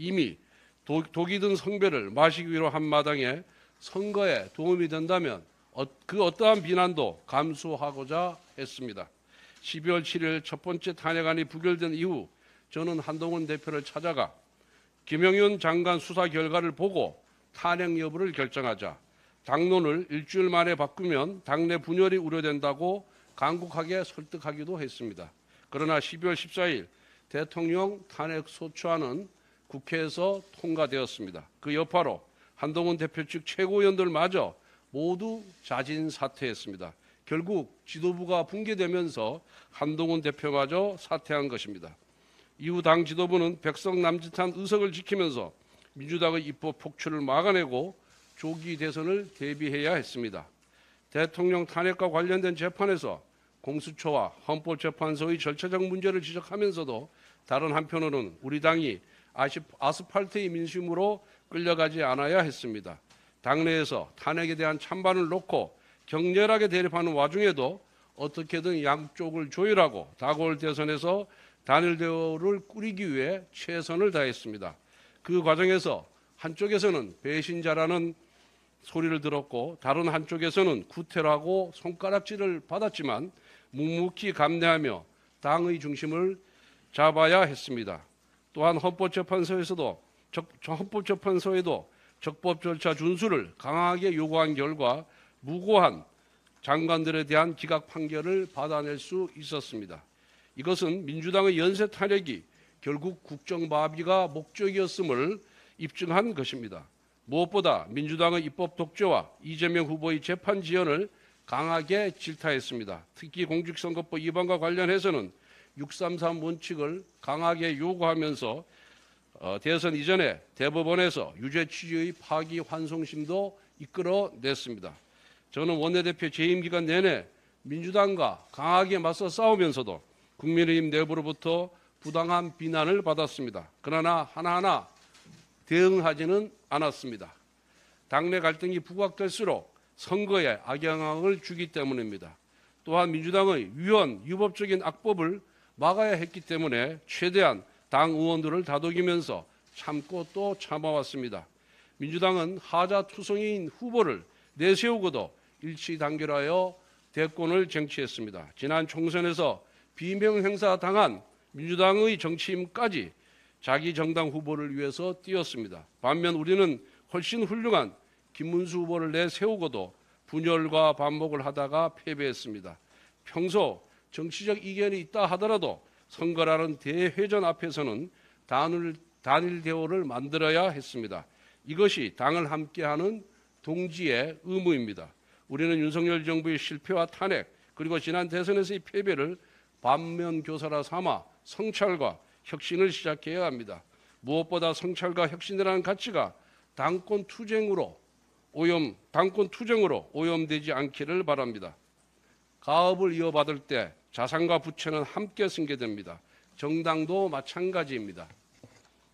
이미 독이 든 성배를 마시기 위로 한 마당에 선거에 도움이 된다면 그 어떠한 비난도 감수하고자 했습니다. 12월 7일 첫 번째 탄핵안이 부결된 이후 저는 한동훈 대표를 찾아가 김영윤 장관 수사 결과를 보고 탄핵 여부를 결정하자 당론을 일주일 만에 바꾸면 당내 분열이 우려된다고 간곡하게 설득하기도 했습니다. 그러나 12월 14일 대통령 탄핵 소추안은 국회에서 통과되었습니다. 그 여파로 한동훈 대표 측 최고위원들마저 모두 자진 사퇴했습니다. 결국 지도부가 붕괴되면서 한동훈 대표마저 사퇴한 것입니다. 이후 당 지도부는 백석 남짓한 의석을 지키면서 민주당의 입법 폭출을 막아내고 조기 대선을 대비해야 했습니다. 대통령 탄핵과 관련된 재판에서 공수처와 헌법재판소의 절차적 문제를 지적하면서도 다른 한편으로는 우리 당이 아스팔트의 민심으로 끌려가지 않아야 했습니다. 당내에서 탄핵에 대한 찬반을 놓고 격렬하게 대립하는 와중에도 어떻게든 양쪽을 조율하고 다가올 대선에서 단일 대우를 꾸리기 위해 최선을 다했습니다. 그 과정에서 한쪽에서는 배신자라는 소리를 들었고 다른 한쪽에서는 구태라고 손가락질을 받았지만 묵묵히 감내하며 당의 중심을 잡아야 했습니다. 또한 헌법재판소에도 적법 절차 준수를 강하게 요구한 결과 무고한 장관들에 대한 기각 판결을 받아낼 수 있었습니다. 이것은 민주당의 연쇄 탄핵이 결국 국정마비가 목적이었음을 입증한 것입니다. 무엇보다 민주당의 입법 독재와 이재명 후보의 재판 지연을 강하게 질타했습니다. 특히 공직선거법 위반과 관련해서는 633 원칙을 강하게 요구하면서 대선 이전에 대법원에서 유죄 취지의 파기 환송심도 이끌어냈습니다. 저는 원내대표 재임 기간 내내 민주당과 강하게 맞서 싸우면서도 국민의힘 내부로부터 부당한 비난을 받았습니다. 그러나 하나하나 대응하지는 않았습니다. 당내 갈등이 부각될수록 선거에 악영향을 주기 때문입니다. 또한 민주당의 유법적인 악법을 막아야 했기 때문에 최대한 당 의원들을 다독이면서 참고 또 참아왔습니다. 민주당은 하자투성이인 후보를 내세우고도 일치 단결하여 대권을 쟁취했습니다. 지난 총선에서 비명행사 당한 민주당의 정치인까지 자기 정당 후보를 위해서 뛰었습니다. 반면 우리는 훨씬 훌륭한 김문수 후보를 내세우고도 분열과 반목을 하다가 패배했습니다. 평소 정치적 이견이 있다 하더라도 선거라는 대회전 앞에서는 단일 대우를 만들어야 했습니다. 이것이 당을 함께하는 동지의 의무입니다. 우리는 윤석열 정부의 실패와 탄핵 그리고 지난 대선에서의 패배를 반면교사라 삼아 성찰과 혁신을 시작해야 합니다. 무엇보다 성찰과 혁신이라는 가치가 당권 투쟁으로 오염되지 않기를 바랍니다. 가업을 이어받을 때 자산과 부채는 함께 승계됩니다. 정당도 마찬가지입니다.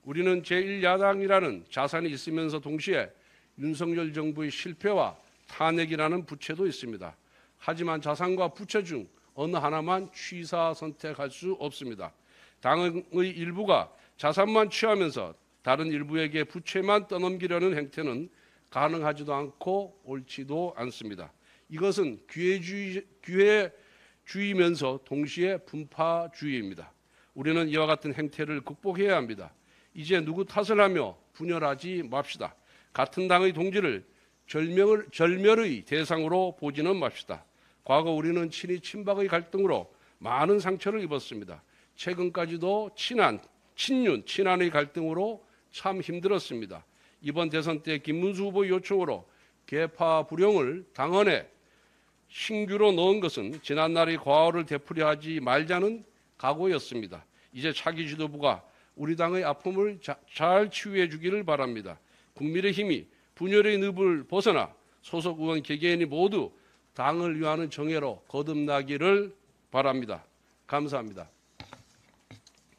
우리는 제1야당이라는 자산이 있으면서 동시에 윤석열 정부의 실패와 탄핵이라는 부채도 있습니다. 하지만 자산과 부채 중 어느 하나만 취사 선택할 수 없습니다. 당의 일부가 자산만 취하면서 다른 일부에게 부채만 떠넘기려는 행태는 가능하지도 않고 옳지도 않습니다. 이것은 기회주의면서 동시에 분파주의입니다. 우리는 이와 같은 행태를 극복해야 합니다. 이제 누구 탓을 하며 분열하지 맙시다. 같은 당의 동지를 절멸의 대상으로 보지는 맙시다. 과거 우리는 친이 친박의 갈등으로 많은 상처를 입었습니다. 최근까지도 친한의 갈등으로 참 힘들었습니다. 이번 대선 때 김문수 후보의 요청으로 계파 불용을 당헌에 신규로 넣은 것은 지난날의 과오를 되풀이하지 말자는 각오였습니다. 이제 차기 지도부가 우리 당의 아픔을 잘 치유해 주기를 바랍니다. 국민의힘이 분열의 늪을 벗어나 소속 의원 개개인이 모두 당을 위하는 정예로 거듭나기를 바랍니다. 감사합니다.